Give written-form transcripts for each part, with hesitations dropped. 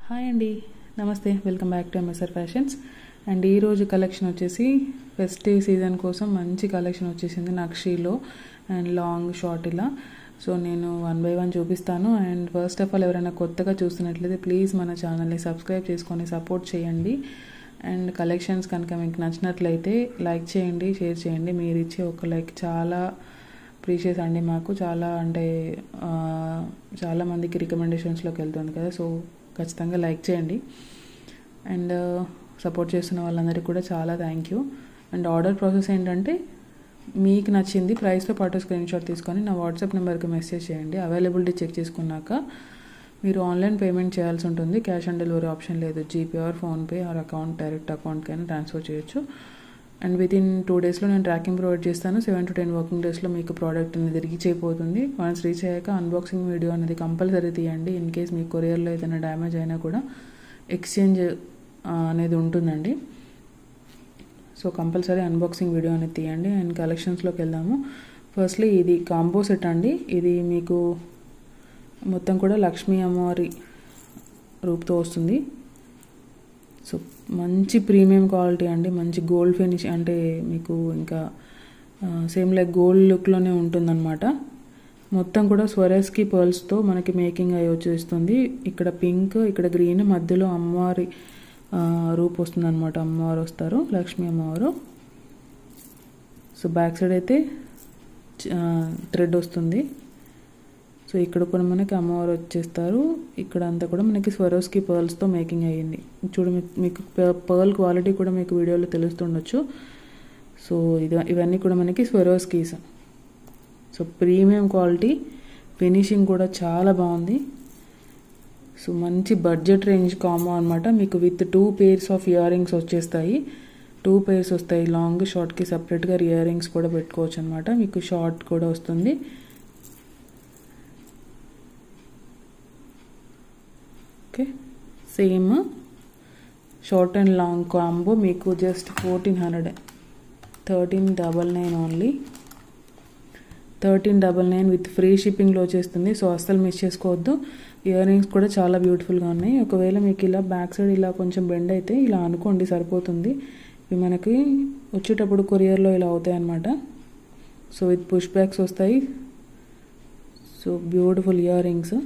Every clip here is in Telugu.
హాయ్ అండి, నమస్తే. Welcome back to MSR fashions. And ఈరోజు కలెక్షన్ వచ్చేసి ఫెస్టివ్ సీజన్ కోసం మంచి కలెక్షన్ వచ్చేసింది నక్షీలో అండ్ లాంగ్ షార్ట్ ఇలా. సో నేను 1 by 1 చూపిస్తాను. అండ్ ఫస్ట్ ఆఫ్ ఆల్ ఎవరైనా కొత్తగా చూస్తున్నట్లయితే ప్లీజ్ మన ఛానల్ని సబ్స్క్రైబ్ చేసుకొని సపోర్ట్ చేయండి. అండ్ కలెక్షన్స్ కనుక మీకు నచ్చినట్లయితే లైక్ చేయండి, షేర్ చేయండి. మీరు ఇచ్చే ఒక లైక్ చాలా ప్రీషియస్ అండి మాకు. చాలా అంటే చాలామందికి రికమెండేషన్స్లోకి వెళ్తుంది కదా, సో ఖచ్చితంగా లైక్ చేయండి. అండ్ సపోర్ట్ చేస్తున్న వాళ్ళందరికీ కూడా చాలా thank you. And order process ఏంటంటే మీకు నచ్చింది ప్రైస్తో పాటు స్క్రీన్ షాట్ తీసుకొని నా వాట్సాప్ నెంబర్కి మెసేజ్ చేయండి. అవైలబిలిటీ చెక్ చేసుకున్నాక మీరు ఆన్లైన్ పేమెంట్ చేయాల్సి ఉంటుంది. క్యాష్ ఆన్ డెలివరీ ఆప్షన్ లేదు. GPay or PhonePe or account direct అకౌంట్కైనా ట్రాన్స్ఫర్ చేయొచ్చు. అండ్ వితిన్ 2 daysలో నేను ట్రాకింగ్ ప్రొవైడ్ చేస్తాను. 7 to 10 working daysలో మీకు ప్రోడక్ట్ అనేది రీచ్ అయిపోతుంది. వన్స్ రీచ్ అయ్యాక అన్బాక్సింగ్ వీడియో అనేది కంపల్సరీ తీయండి. ఇన్ కేస్ మీ కొరియర్లో ఏదైనా డ్యామేజ్ అయినా కూడా ఎక్స్చేంజ్ అనేది ఉంటుందండి. సో కంపల్సరీ అన్బాక్సింగ్ వీడియో అనేది తీయండి. అండ్ కలెక్షన్స్లోకి వెళ్దాము. ఫస్ట్లీ ఇది కాంబో సెట్ అండి. ఇది మీకు మొత్తం కూడా లక్ష్మీ అమ్మవారి రూపుతో వస్తుంది. సో మంచి ప్రీమియం క్వాలిటీ అండి, మంచి గోల్డ్ ఫినిష్, అంటే మీకు ఇంకా సేమ్ లైక్ గోల్డ్ లుక్లోనే ఉంటుందన్నమాట. మొత్తం కూడా స్వరస్కి పర్ల్స్తో మనకి మేకింగ్ అయ్యి వచ్చేస్తుంది. ఇక్కడ పింక్, ఇక్కడ గ్రీన్, మధ్యలో అమ్మవారి రూపు వస్తుంది అనమాట. అమ్మవారు వస్తారు, లక్ష్మీ అమ్మవారు. సో బ్యాక్ సైడ్ అయితే థ్రెడ్ వస్తుంది. సో ఇక్కడ కూడా మనకి అమ్మవారు వచ్చేస్తారు. ఇక్కడ అంతా కూడా మనకి స్వరోస్కి పర్ల్స్తో మేకింగ్ అయ్యింది. చూడు, మీకు పర్ల్ క్వాలిటీ కూడా మీకు వీడియోలో తెలుస్తుండొచ్చు. సో ఇవన్నీ కూడా మనకి Swarovskis. So premium quality, finishing కూడా చాలా బాగుంది. సో మంచి బడ్జెట్ రేంజ్ కాంబో అనమాట. మీకు with 2 pairs of ear rings వచ్చేస్తాయి. 2 pairs వస్తాయి. లాంగ్ షార్ట్కి సపరేట్గా ఇయర్ రింగ్స్ కూడా పెట్టుకోవచ్చు అనమాట. మీకు షార్ట్ కూడా వస్తుంది. Okay, same short and long combo మీకు జస్ట్ 1400, 1399 ఓన్లీ. 1399 విత్ ఫ్రీ షిప్పింగ్లో వచ్చేస్తుంది. సో అస్సలు మిస్ చేసుకోవద్దు. ఇయర్ రింగ్స్ కూడా చాలా బ్యూటిఫుల్గా ఉన్నాయి. ఒకవేళ మీకు ఇలా బ్యాక్ సైడ్ ఇలా కొంచెం బెండ్ అయితే ఇలా అనుకోండి, సరిపోతుంది. ఇవి మనకి వచ్చేటప్పుడు కొరియర్లో ఇలా అవుతాయి అన్నమాట. సో విత్ పుష్ బ్యాక్స్ వస్తాయి. So beautiful earrings.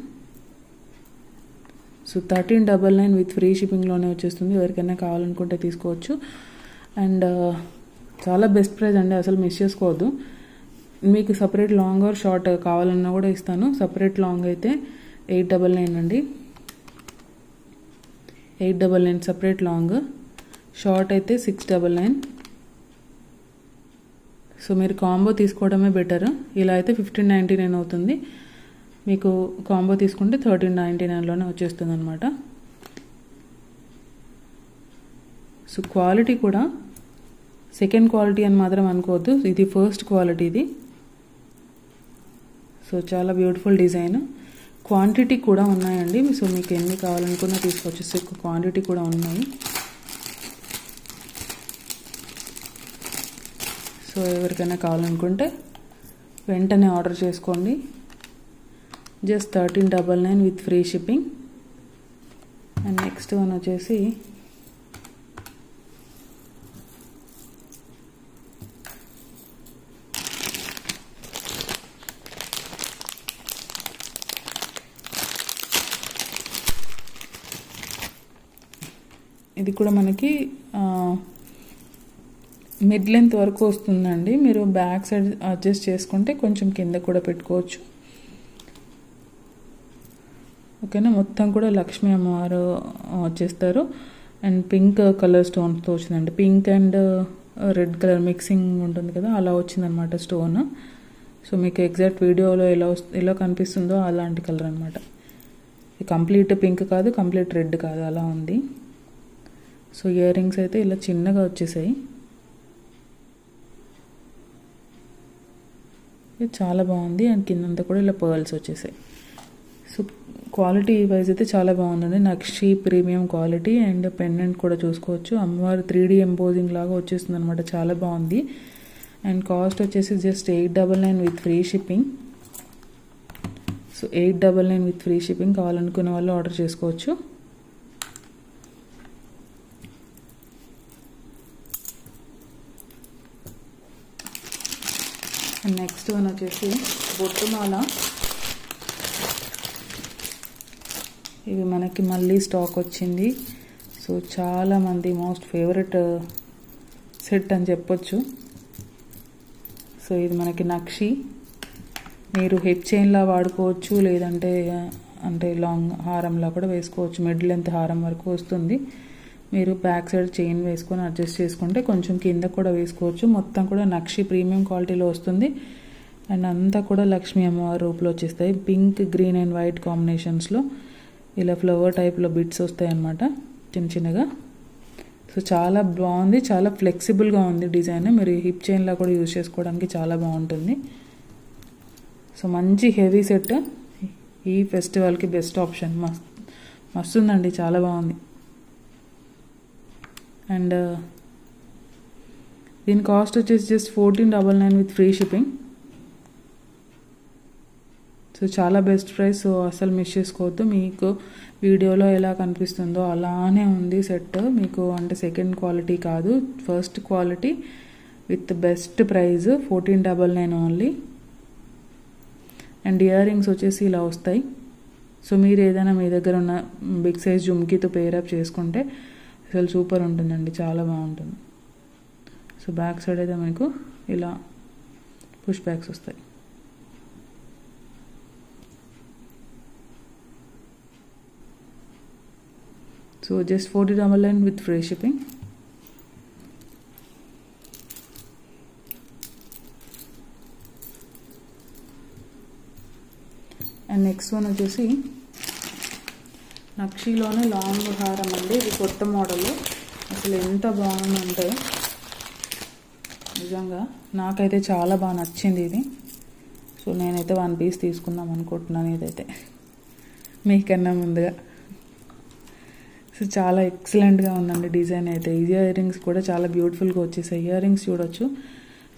So 1399 with free షిప్పింగ్లోనే వచ్చేస్తుంది. ఎవరికైనా కావాలనుకుంటే తీసుకోవచ్చు. అండ్ చాలా బెస్ట్ ప్రైస్ అండి, అసలు మిస్ చేసుకోవద్దు. మీకు సపరేట్ లాంగ్ ఆర్ షార్ట్ కావాలన్నా కూడా ఇస్తాను. సపరేట్ లాంగ్ అయితే 899 అండి, 899 సపరేట్ లాంగ్. షార్ట్ అయితే 699. సో మీరు కాంబో తీసుకోవడమే బెటర్. ఇలా అయితే 1599 అవుతుంది. మీకు కాంబో తీసుకుంటే 1399లోనే వచ్చేస్తుంది అనమాట. సో క్వాలిటీ కూడా సెకండ్ క్వాలిటీ అని మాత్రం అనుకోవద్దు, ఇది ఫస్ట్ క్వాలిటీ ఇది. సో చాలా బ్యూటిఫుల్ డిజైన్. క్వాంటిటీ కూడా ఉన్నాయండి. సో మీకు ఎన్ని కావాలనుకున్నా తీసుకోవచ్చు. సో క్వాంటిటీ కూడా ఉన్నాయి. సో ఎవరికైనా కావాలనుకుంటే వెంటనే ఆర్డర్ చేసుకోండి. Just 1399 with free shipping. And next one వచ్చేసి ఇది కూడా మనకి మిడ్ లెంత్ వరకు వస్తుందండి. మీరు బ్యాక్ సైడ్ అడ్జస్ట్ చేసుకుంటే కొంచెం కింద కూడా పెట్టుకోవచ్చు. ఓకేనా, మొత్తం కూడా లక్ష్మీ అమ్మవారు వచ్చేస్తారు. అండ్ పింక్ కలర్ స్టోన్స్తో వచ్చిందండి. Pink and red colour mixing ఉంటుంది కదా, అలా వచ్చిందనమాట స్టోన్. సో మీకు ఎగ్జాక్ట్ వీడియోలో ఎలా కనిపిస్తుందో అలాంటి కలర్ అనమాట. కంప్లీట్ పింక్ కాదు, కంప్లీట్ రెడ్ కాదు, అలా ఉంది. సో ఇయర్ రింగ్స్ అయితే ఇలా చిన్నగా వచ్చేసాయి. ఇది చాలా బాగుంది. అండ్ కిందంతా కూడా ఇలా పర్ల్స్ వచ్చేసాయి. సో క్వాలిటీ వైజ్ అయితే చాలా బాగుందండి. నక్షి ప్రీమియం క్వాలిటీ. అండ్ పెండెంట్ కూడా చూసుకోవచ్చు. అమ్మవారు 3D ఎంపోజింగ్ లాగా వచ్చేస్తుంది అనమాట. చాలా బాగుంది. అండ్ కాస్ట్ వచ్చేసి just 899 with free shipping. So 899 with free shipping. కావాలనుకునే వాళ్ళు ఆర్డర్ చేసుకోవచ్చు. అండ్ నెక్స్ట్ వన్ వచ్చేసి బొట్టుమాల. ఇవి మనకి మళ్ళీ స్టాక్ వచ్చింది. సో చాలామంది మోస్ట్ ఫేవరెట్ సెట్ అని చెప్పొచ్చు. సో ఇది మనకి నక్షి, మీరు హెప్ చైన్లా వాడుకోవచ్చు, లేదంటే అంటే లాంగ్ హారంలా కూడా వేసుకోవచ్చు. మిడ్ లెంత్ హారం వరకు వస్తుంది. మీరు బ్యాక్ సైడ్ చైన్ వేసుకొని అడ్జస్ట్ చేసుకుంటే కొంచెం కింద కూడా వేసుకోవచ్చు. మొత్తం కూడా నక్షి ప్రీమియం క్వాలిటీలో వస్తుంది. అండ్ అంతా కూడా లక్ష్మీ అమ్మవారి రూపులో వచ్చేస్తాయి. పింక్, గ్రీన్ అండ్ వైట్ కాంబినేషన్స్లో ఇలా ఫ్లవర్ టైప్లో బిట్స్ వస్తాయి అన్నమాట, చిన్న చిన్నగా. సో చాలా బాగుంది, చాలా ఫ్లెక్సిబుల్గా ఉంది డిజైన్. మీరు హిప్ చైన్లా కూడా యూజ్ చేసుకోవడానికి చాలా బాగుంటుంది. సో మంచి హెవీ సెట్, ఈ ఫెస్టివల్కి బెస్ట్ ఆప్షన్. మస్తు ఉందండి, చాలా బాగుంది. అండ్ దీని కాస్ట్ వచ్చేసి just 1499 with free shipping. So చాలా బెస్ట్ ప్రైస్. సో అసలు మిస్ చేసుకోవద్దు. మీకు వీడియోలో ఎలా కనిపిస్తుందో అలానే ఉంది సెట్. మీకు అంటే సెకండ్ క్వాలిటీ కాదు, first quality with best price 1499 only. And ear rings వచ్చేసి ఇలా వస్తాయి. సో మీరు ఏదైనా మీ దగ్గర ఉన్న బిగ్ సైజ్ జుమ్కీతో పేరప్ చేసుకుంటే అసలు సూపర్ ఉంటుందండి, చాలా బాగుంటుంది. సో బ్యాక్ సైడ్ అయితే మీకు ఇలా పుష్ బ్యాక్స్ వస్తాయి. So just 1499 with free shipping. And next one వచ్చేసి నక్షిలోనే లాంగ్ హారం అండి. ఇది కొత్త మోడల్. అసలు ఎంత బాగుందంటే నిజంగా నాకైతే చాలా బాగా నచ్చింది ఇది. సో నేనైతే 1 పీస్ తీసుకుందాం అనుకుంటున్నాను ఇదైతే మీకన్నా ముందుగా. సో చాలా ఎక్సలెంట్గా ఉందండి డిజైన్ అయితే. ఇయర్ రింగ్స్ కూడా చాలా బ్యూటిఫుల్గా వచ్చేసాయి. ఇయర్ రింగ్స్ చూడొచ్చు.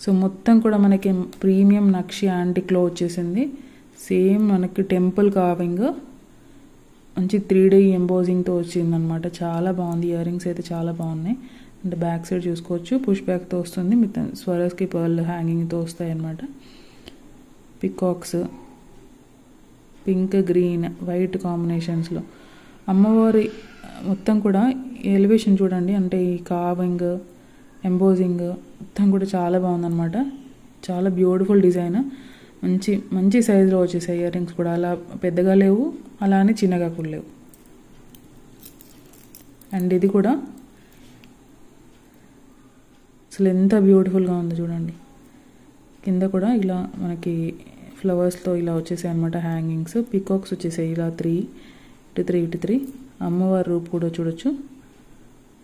సో మొత్తం కూడా మనకి ప్రీమియం నక్షి యాంటిక్లో వచ్చేసింది. సేమ్ మనకి టెంపుల్ కార్వింగ్, మంచి 3D ఎంబోజింగ్తో వచ్చిందనమాట. చాలా బాగుంది. ఇయర్ రింగ్స్ అయితే చాలా బాగున్నాయి. అంటే బ్యాక్ సైడ్ చూసుకోవచ్చు, పుష్ బ్యాక్తో వస్తుంది. మిగతా స్వరస్కి పర్ల్ హ్యాంగింగ్తో వస్తాయి అన్నమాట. పికాక్స్ పింక్, గ్రీన్, వైట్ కాంబినేషన్స్లో అమ్మవారి మొత్తం కూడా ఎలివేషన్ చూడండి. అంటే ఈ కార్వింగ్, ఎంబోజింగ్ మొత్తం కూడా చాలా బాగుందన్నమాట. చాలా బ్యూటిఫుల్ డిజైన్. మంచి మంచి సైజులో వచ్చేసాయి ఇయర్ రింగ్స్ కూడా. అలా పెద్దగా లేవు, అలా అని చిన్నగా కూడా లేవు. అండ్ ఇది కూడా అసలు ఎంత బ్యూటిఫుల్గా ఉందో చూడండి. కింద కూడా ఇలా మనకి ఫ్లవర్స్తో ఇలా వచ్చేసాయి అనమాట హ్యాంగింగ్స్. పికాక్స్ వచ్చేసాయి ఇలా 3 ఇటు 3 ఇటు 3. అమ్మవారి రూపు కూడా చూడొచ్చు.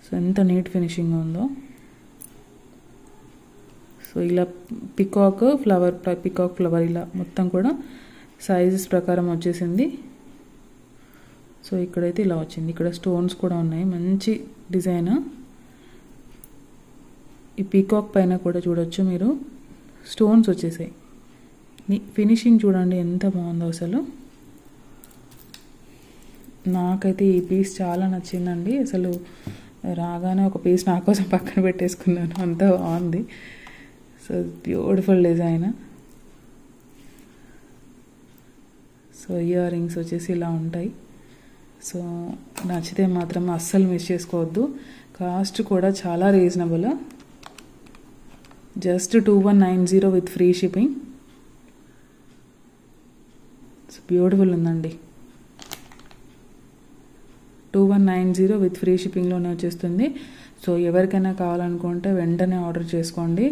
సో ఎంత నీట్ ఫినిషింగ్ ఉందో. సో ఇలా పికాక్ ఫ్లవర్ ఇలా మొత్తం కూడా సైజెస్ ప్రకారం వచ్చేసింది. సో ఇక్కడైతే ఇలా వచ్చింది. ఇక్కడ స్టోన్స్ కూడా ఉన్నాయి, మంచి డిజైన్. ఈ పీకాక్ పైన కూడా చూడొచ్చు మీరు, స్టోన్స్ వచ్చేసాయి. ఫినిషింగ్ చూడండి ఎంత బాగుందో అసలు. నాకైతే ఈ పీస్ చాలా నచ్చిందండి. అసలు రాగానే ఒక పీస్ నా కోసం పక్కన పెట్టేసుకున్నాను, అంత బాగుంది. So beautiful design. So ear rings వచ్చేసి ఇలా ఉంటాయి. సో నచ్చితే మాత్రం అస్సలు మిస్ చేసుకోవద్దు. కాస్ట్ కూడా చాలా reasonable, just 2190 with free shipping. So beautiful ఉందండి. 2190 విత్ ఫ్రీ షిప్పింగ్లోనే వచ్చేస్తుంది. సో ఎవరికైనా కావాలనుకుంటే వెంటనే ఆర్డర్ చేసుకోండి.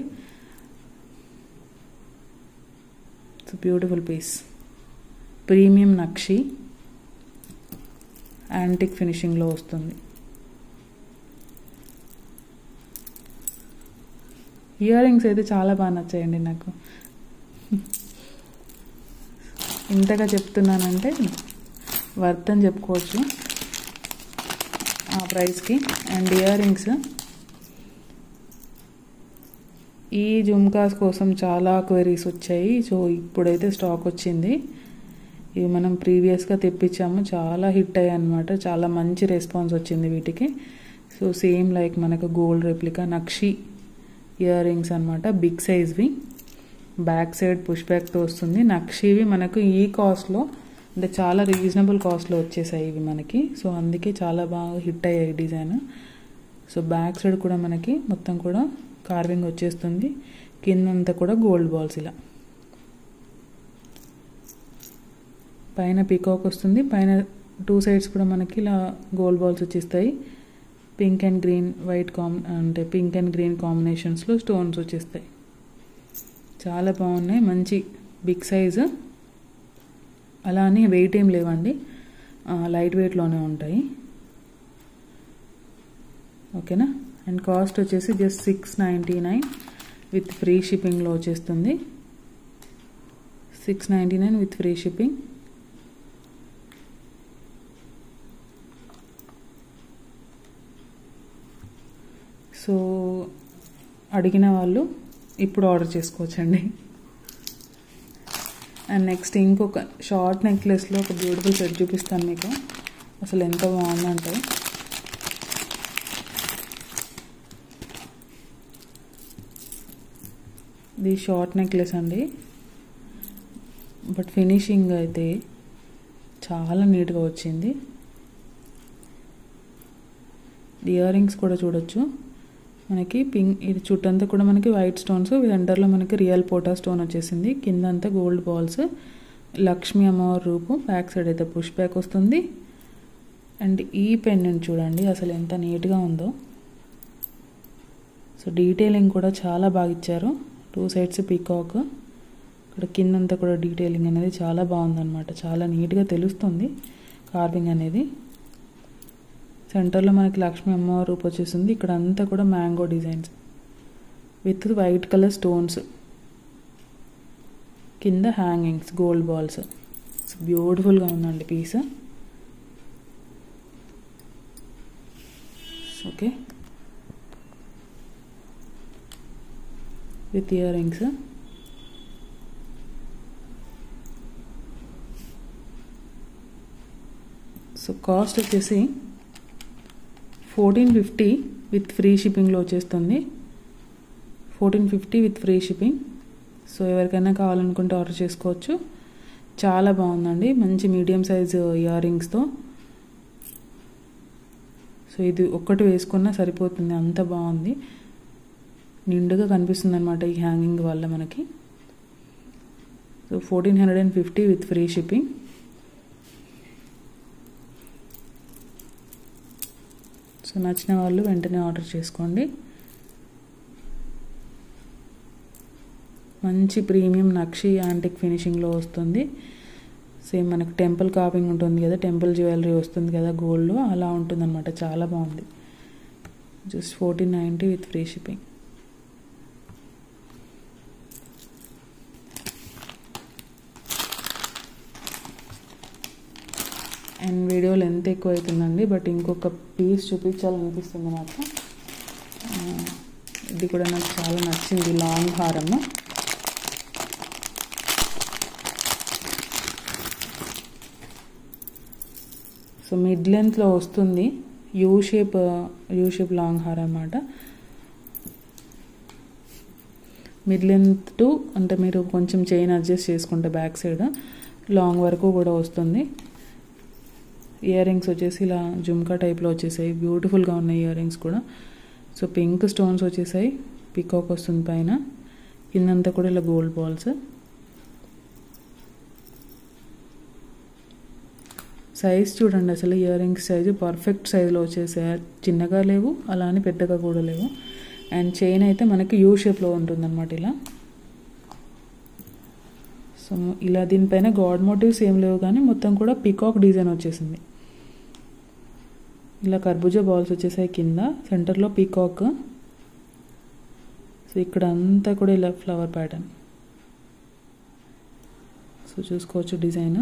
సో బ్యూటిఫుల్ పీస్, ప్రీమియం నక్షి యాంటిక్ ఫినిషింగ్లో వస్తుంది. ఇయర్ రింగ్స్ అయితే చాలా బాగా నచ్చాయండి నాకు. ఇంతగా చెప్తున్నానంటే వర్త్ అని చెప్పుకోవచ్చు ఆ ప్రైస్కి. అండ్ ఇయర్ రింగ్స్, ఈ జుమ్కాస్ కోసం చాలా క్వైరీస్ వచ్చాయి. సో ఇప్పుడైతే స్టాక్ వచ్చింది. ఇవి మనం ప్రీవియస్గా తెప్పించాము, చాలా హిట్ అయ్యాయి అన్నమాట. చాలా మంచి రెస్పాన్స్ వచ్చింది వీటికి. సో సేమ్ లైక్ మనకు గోల్డ్ రెప్లికా నక్షి ఇయర్ రింగ్స్ అనమాట, బిగ్ సైజ్వి. బ్యాక్ సైడ్ పుష్ బ్యాక్తో వస్తుంది. నక్షివి మనకు ఈ కాస్ట్లో అంటే చాలా రీజనబుల్ కాస్ట్లో వచ్చేసాయి ఇవి మనకి. సో అందుకే చాలా బాగా హిట్ అయ్యాయి డిజైన్. సో బ్యాక్ సైడ్ కూడా మనకి మొత్తం కూడా కార్వింగ్ వచ్చేస్తుంది. కిందంతా కూడా గోల్డ్ బాల్స్ ఇలా. పైన పీకాక్ వస్తుంది. పైన 2 సైడ్స్ కూడా మనకి ఇలా గోల్డ్ బాల్స్ వచ్చేస్తాయి. పింక్ అండ్ గ్రీన్ వైట్ అంటే పింక్ అండ్ గ్రీన్ కాంబినేషన్స్లో స్టోన్స్ వచ్చేస్తాయి. చాలా బాగున్నాయి. మంచి బిగ్ సైజు. అలా అని వెయిట్ ఏం లేవండి, లైట్ వెయిట్లోనే ఉంటాయి. ఓకేనా. అండ్ కాస్ట్ వచ్చేసి జస్ట్ 699 విత్ ఫ్రీ షిప్పింగ్లో వచ్చేస్తుంది. 699 విత్ ఫ్రీ షిప్పింగ్. సో అడిగిన వాళ్ళు ఇప్పుడు ఆర్డర్ చేసుకోవచ్చండి. అండ్ నెక్స్ట్ ఇంకొక షార్ట్ నెక్లెస్లో ఒక బ్యూటిఫుల్ సెట్ చూపిస్తాను మీకు. అసలు ఎంత బాగుందంటే ఇది షార్ట్ నెక్లెస్ అండి. బట్ ఫినిషింగ్ అయితే చాలా నీట్గా వచ్చింది. ఇయర్ రింగ్స్ కూడా చూడొచ్చు. మనకి పింక్ ఇది చుట్టంతా కూడా మనకి వైట్ స్టోన్స్, సెంటర్లో మనకి రియల్ పోటా స్టోన్ వచ్చేసింది. కింద అంతా గోల్డ్ బాల్స్. లక్ష్మీ అమ్మవారి రూపు. బ్యాక్ సైడ్ అయితే పుష్ బ్యాక్ వస్తుంది. అండ్ ఈ పెండెంట్ చూడండి అసలు ఎంత నీట్గా ఉందో. సో డీటెయిలింగ్ కూడా చాలా బాగా ఇచ్చారు. 2 సైడ్స్ పీకాక్. ఇక్కడ కిందంతా కూడా డీటెయిలింగ్ అనేది చాలా బాగుందన్నమాట. చాలా నీట్గా తెలుస్తుంది కార్వింగ్ అనేది. సెంటర్లో మనకి లక్ష్మీ అమ్మవారి రూపు వచ్చేసింది. ఇక్కడ అంతా కూడా mango designs with white colour stones. కింద హ్యాంగింగ్స్ గోల్డ్ బాల్స్. బ్యూటిఫుల్గా ఉందండి piece. Okay. With earrings. So cost వచ్చేసి 1450 విత్ ఫ్రీ షిప్పింగ్లో వచ్చేస్తుంది. 1450 విత్ ఫ్రీ షిప్పింగ్. సో ఎవరికైనా కావాలనుకుంటే ఆర్డర్ చేసుకోవచ్చు. చాలా బాగుందండి. మంచి మీడియం సైజ్ ఇయర్ రింగ్స్తో. సో ఇది ఒక్కటి వేసుకున్నా సరిపోతుంది, అంత బాగుంది. నిండుగా కనిపిస్తుంది అనమాట ఈ హ్యాంగింగ్ వల్ల మనకి. So 1450 with free shipping. So నచ్చిన వాళ్ళు వెంటనే ఆర్డర్ చేసుకోండి. మంచి ప్రీమియం నక్షి యాంటిక్ ఫినిషింగ్లో వస్తుంది. సేమ్ మనకు టెంపుల్ కార్వింగ్ ఉంటుంది కదా, టెంపుల్ జ్యువెలరీ వస్తుంది కదా గోల్డ్లో, అలా ఉంటుందన్నమాట. చాలా బాగుంది. Just 1490 with free shipping. And video length ఎక్కువ అవుతుందండి, బట్ ఇంకొక పీస్ చూపించాలనిపిస్తుంది నాకు. ఇది కూడా నాకు చాలా నచ్చింది. లాంగ్ హారము. సో మిడ్ లెంత్లో వస్తుంది. యూ షేప్ లాంగ్ హారం అన్నమాట. మిడ్ లెంత్ టు అంటే మీరు కొంచెం చైన్ అడ్జస్ట్ చేసుకుంటే బ్యాక్ సైడ్ లాంగ్ వరకు కూడా వస్తుంది. ఇయర్ రింగ్స్ వచ్చేసి ఇలా జుమ్కా టైప్లో వచ్చేసాయి. బ్యూటిఫుల్గా ఉన్నాయి ఇయర్ రింగ్స్ కూడా. సో పింక్ స్టోన్స్ వచ్చేసాయి. పికాక్ వస్తుంది పైన. కిందంతా కూడా ఇలా గోల్డ్ బాల్స్. సైజ్ చూడండి అసలు. ఇయర్ రింగ్స్ సైజు పర్ఫెక్ట్ సైజులో వచ్చేసాయి. చిన్నగా లేవు, అలా అని పెద్దగా కూడా లేవు. అండ్ చైన్ అయితే మనకి యూ షేప్లో ఉంటుందన్నమాట ఇలా. సో ఇలా దీనిపైన గాడ్ మోటివ్స్ ఏం లేవు, కానీ మొత్తం కూడా పికాక్ డిజైన్ వచ్చేసింది. ఇలా కర్బూజా బాల్స్ వచ్చేసాయి కింద. సెంటర్లో పీకాక్. సో ఇక్కడ అంతా కూడా ఇలా ఫ్లవర్ ప్యాటర్న్. సో చూసుకోవచ్చు డిజైన్.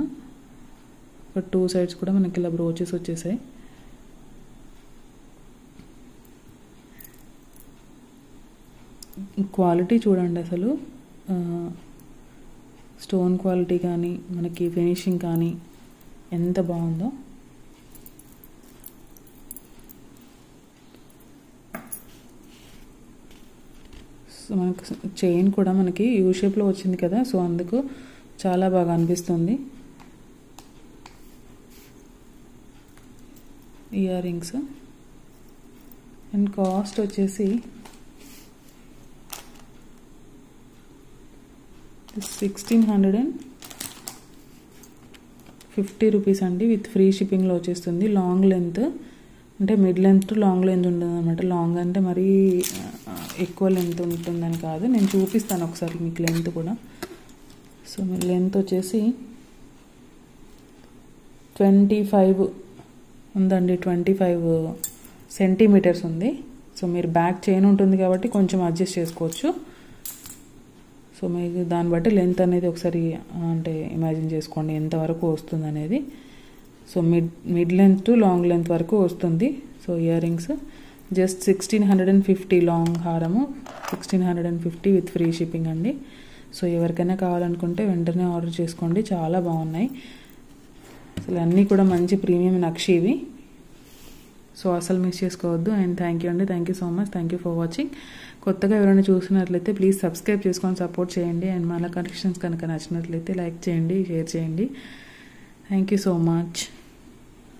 ఇక్కడ 2 సైడ్స్ కూడా మనకి ఇలా బ్రోచెస్ వచ్చేసాయి. క్వాలిటీ చూడండి అసలు. స్టోన్ క్వాలిటీ కానీ మనకి ఫినిషింగ్ కానీ ఎంత బాగుందో. సో సో మనకు చైన్ కూడా మనకి యూ షేప్లో వచ్చింది కదా, సో అందుకు చాలా బాగా అనిపిస్తుంది. ఇయర్ రింగ్స్ అండ్ కాస్ట్ వచ్చేసి 1650 రూపీస్ అండి. విత్ ఫ్రీ షిప్పింగ్లో వచ్చేస్తుంది. లాంగ్ లెంత్ అంటే mid length to long length ఉంటుంది అనమాట. లాంగ్ అంటే మరీ ఎక్కువ లెంత్ ఉంటుందని కాదు, నేను చూపిస్తాను ఒకసారి మీకు లెంత్ కూడా. సో మీరు లెంత్ వచ్చేసి 25 ఉందండి, 25 సెంటీమీటర్స్ ఉంది. సో మీరు బ్యాక్ చైన్ ఉంటుంది కాబట్టి కొంచెం అడ్జస్ట్ చేసుకోవచ్చు. సో మీకు దాన్ని బట్టి లెంత్ అనేది ఒకసారి అంటే ఇమాజిన్ చేసుకోండి ఎంతవరకు వస్తుంది అనేది. So mid length to long length వరకు వస్తుంది. So earrings just 1650 long హారము 1650 విత్ ఫ్రీ షిప్పింగ్ అండి. సో ఎవరికైనా కావాలనుకుంటే వెంటనే ఆర్డర్ చేసుకోండి, చాలా బాగున్నాయి. అసలు అన్నీ కూడా మంచి ప్రీమియం నక్షి ఇవి. సో అసలు మిస్ చేసుకోవద్దు. అండ్ థ్యాంక్ యూ అండి, thank you so much, thank you for watching. కొత్తగా ఎవరైనా చూసినట్లయితే ప్లీజ్ సబ్స్క్రైబ్ చేసుకొని సపోర్ట్ చేయండి. అండ్ మన కలెక్షన్స్ కనుక నచ్చినట్లయితే లైక్ చేయండి, షేర్ చేయండి. Thank you so much.